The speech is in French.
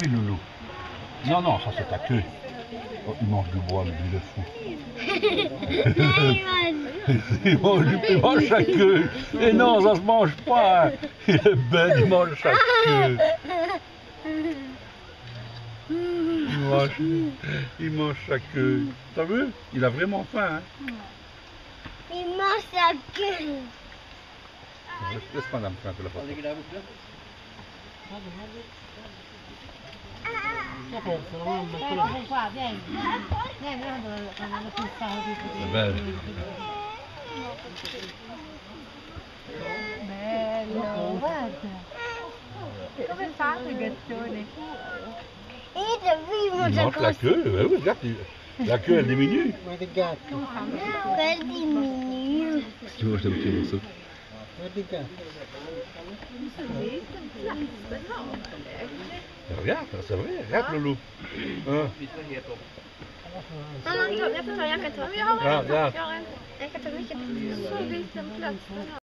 Oui, Loulou. Non, non, ça c'est ta queue. Oh, il mange du bois, lui, il est fou. il mange sa queue. Et non, ça se mange pas. Hein. Il est bête, il mange sa queue. Il mange sa queue. T'as vu? Il a vraiment faim. Hein. Il mange sa queue. Laisse madame faire un peu la photo. Belle. Bello, guarda. Come fa il gattone? Il mange la queue. Oui, regarde, la queue elle diminue. Elle diminue. Tu manges un petit morceau. Regarde, c'est vrai, regarde Loulou. Hein? Mamma, jag får ta jackan. Regarde. Jag kan ta mycket. Så liten plats.